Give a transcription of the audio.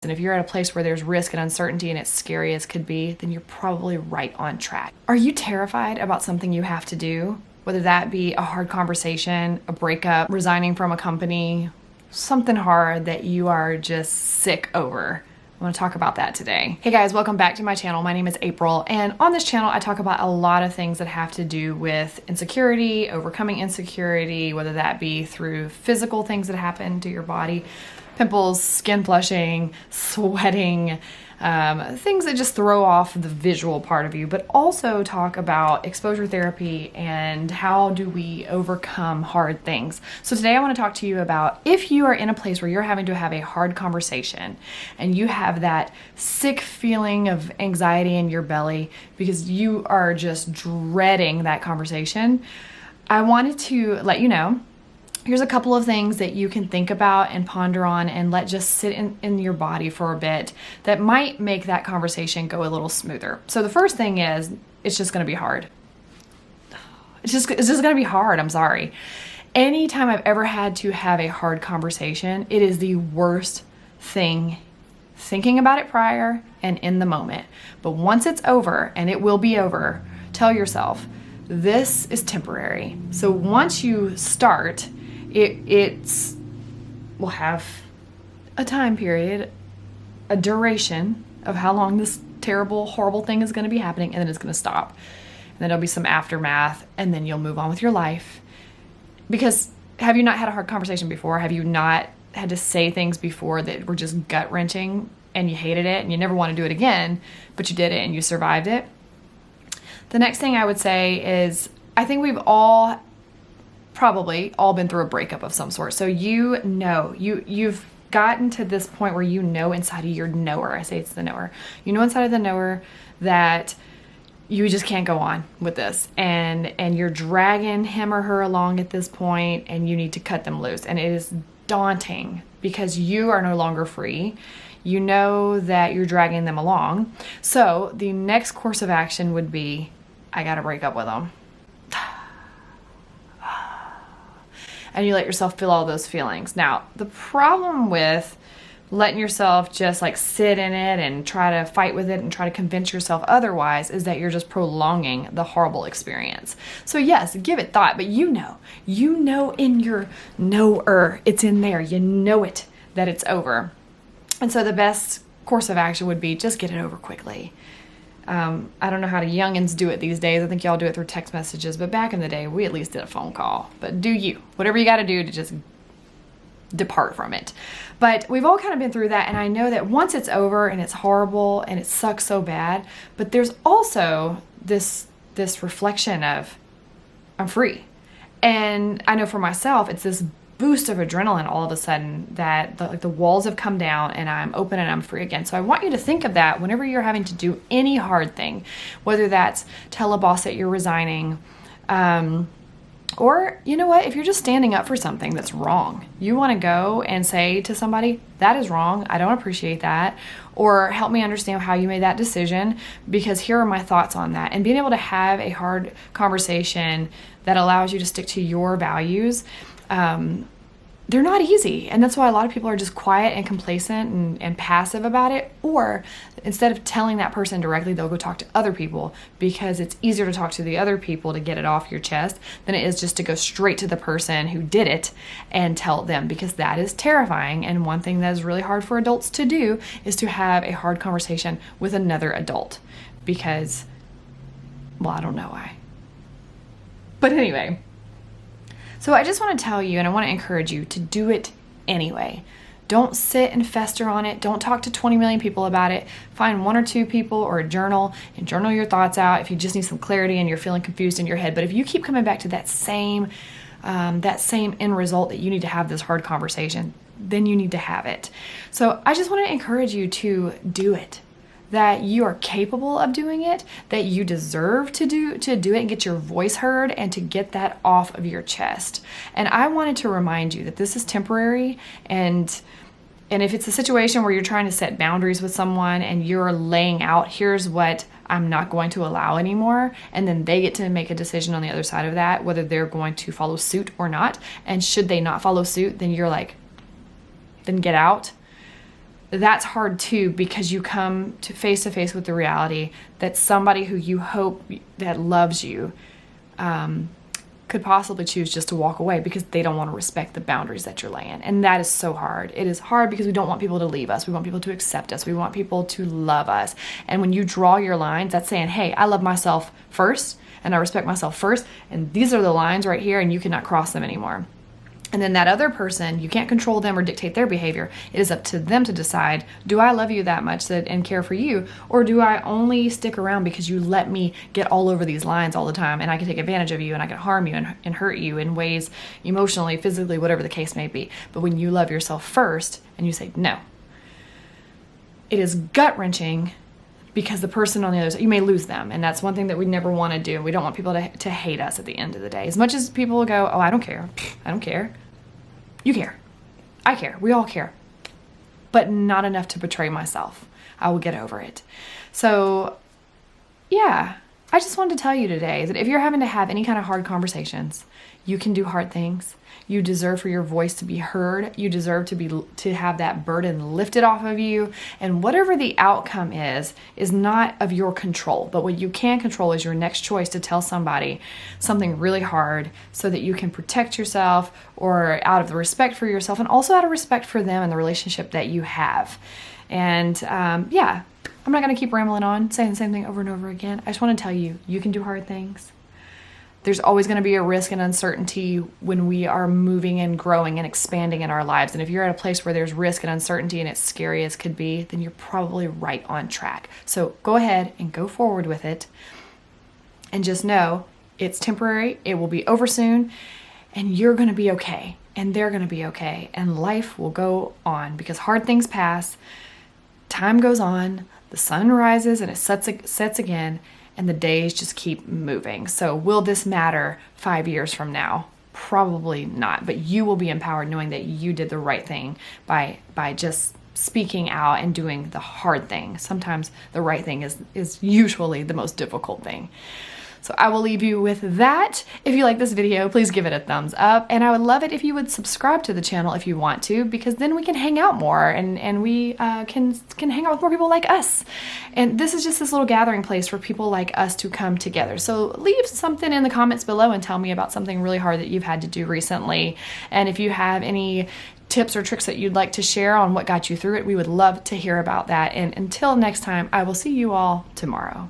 And if you're at a place where there's risk and uncertainty and it's scary as could be, then you're probably right on track. Are you terrified about something you have to do? Whether that be a hard conversation, a breakup, resigning from a company, something hard that you are just sick over. I want to talk about that today. Hey guys, welcome back to my channel. My name is April, and on this channel I talk about a lot of things that have to do with insecurity, overcoming insecurity, whether that be through physical things that happen to your body, pimples, skin flushing, sweating, things that just throw off the visual part of you, but also talk about exposure therapy and how do we overcome hard things. So today I want to talk to you about if you are in a place where you're having to have a hard conversation and you have that sick feeling of anxiety in your belly because you are just dreading that conversation. I wanted to let you know here's a couple of things that you can think about and ponder on and let just sit in your body for a bit that might make that conversation go a little smoother. So the first thing is, it's just going to be hard. It's just going to be hard. I'm sorry. Anytime I've ever had to have a hard conversation, it is the worst thing thinking about it prior and in the moment. But once it's over, and it will be over, tell yourself, this is temporary. So once you start, it's will have a time period, a duration of how long this terrible, horrible thing is going to be happening, and then it's going to stop. And then there'll be some aftermath, and then you'll move on with your life. Because have you not had a hard conversation before? Have you not had to say things before that were just gut-wrenching and you hated it and you never want to do it again, but you did it and you survived it? The next thing I would say is, I think we've probably all been through a breakup of some sort. So you've gotten to this point where you know inside of your knower, I say it's the knower, you know inside of the knower that you just can't go on with this, and you're dragging him or her along at this point, and you need to cut them loose. And it is daunting because you are no longer free. You know that you're dragging them along. So the next course of action would be, I gotta break up with them. And you let yourself feel all those feelings. Now, the problem with letting yourself just like sit in it and try to fight with it and try to convince yourself otherwise is that you're just prolonging the horrible experience. So yes, give it thought, but you know in your knower, it's in there. You know it, that it's over. And so the best course of action would be just get it over quickly. I don't know how the youngins do it these days. I think y'all do it through text messages, but back in the day, we at least did a phone call. But do you, whatever you got to do to just depart from it. But we've all kind of been through that, and I know that once it's over and it's horrible and it sucks so bad, but there's also this reflection of, I'm free. And I know for myself, it's this boost of adrenaline all of a sudden that the walls have come down and I'm open and I'm free again. So I want you to think of that whenever you're having to do any hard thing, whether that's tell a boss that you're resigning, or you know what, if you're just standing up for something that's wrong, you want to go and say to somebody, that is wrong, I don't appreciate that, or help me understand how you made that decision because here are my thoughts on that. And being able to have a hard conversation that allows you to stick to your values, they're not easy. And that's why a lot of people are just quiet and complacent and passive about it. Or instead of telling that person directly, they'll go talk to other people because it's easier to talk to the other people to get it off your chest than it is just to go straight to the person who did it and tell them, because that is terrifying. And one thing that is really hard for adults to do is to have a hard conversation with another adult because, well, I don't know why. But anyway, so I just want to tell you, and I want to encourage you to do it anyway. Don't sit and fester on it. Don't talk to 20 million people about it. Find one or two people or a journal and journal your thoughts out if you just need some clarity and you're feeling confused in your head. But if you keep coming back to that same end result that you need to have this hard conversation, then you need to have it. So I just want to encourage you to do it. That you are capable of doing it, that you deserve to do it and get your voice heard and to get that off of your chest. And I wanted to remind you that this is temporary, and if it's a situation where you're trying to set boundaries with someone and you're laying out, here's what I'm not going to allow anymore, and then they get to make a decision on the other side of that, whether they're going to follow suit or not. And should they not follow suit, then you're like, then get out. that's hard too, because you come to face with the reality that somebody who you hope that loves you could possibly choose just to walk away because they don't want to respect the boundaries that you're laying. And that is so hard. It is hard because we don't want people to leave us. We want people to accept us. We want people to love us. And when you draw your lines, that's saying, hey, I love myself first and I respect myself first. And these are the lines right here, and you cannot cross them anymore. And then that other person, you can't control them or dictate their behavior. It is up to them to decide, do I love you that much and care for you? Or do I only stick around because you let me get all over these lines all the time, and I can take advantage of you, and I can harm you and hurt you in ways emotionally, physically, whatever the case may be. But when you love yourself first and you say no, it is gut-wrenching, because the person on the other side, you may lose them. And that's one thing that we never want to do. We don't want people to hate us at the end of the day. As much as people go, oh, I don't care. I don't care. You care. I care. We all care. But not enough to betray myself. I will get over it. So, yeah, I just wanted to tell you today that if you're having to have any kind of hard conversations, you can do hard things. You deserve for your voice to be heard. You deserve to have that burden lifted off of you. And whatever the outcome is not of your control. But what you can control is your next choice to tell somebody something really hard so that you can protect yourself, or out of the respect for yourself, and also out of respect for them and the relationship that you have. And yeah, I'm not going to keep rambling on, saying the same thing over and over again. I just want to tell you, you can do hard things. There's always going to be a risk and uncertainty when we are moving and growing and expanding in our lives. And if you're at a place where there's risk and uncertainty and it's scary as could be, then you're probably right on track. So go ahead and go forward with it. And just know it's temporary. It will be over soon. And you're going to be okay. And they're going to be okay. And life will go on, because hard things pass. Time goes on. The sun rises and it sets again. And the days just keep moving. So will this matter 5 years from now? Probably not. But you will be empowered knowing that you did the right thing by just speaking out and doing the hard thing. Sometimes the right thing is usually the most difficult thing. So I will leave you with that. If you like this video, please give it a thumbs up. And I would love it if you would subscribe to the channel if you want to, because then we can hang out more and we can hang out with more people like us. And this is just this little gathering place for people like us to come together. So leave something in the comments below and tell me about something really hard that you've had to do recently. And if you have any tips or tricks that you'd like to share on what got you through it, we would love to hear about that. And until next time, I will see you all tomorrow.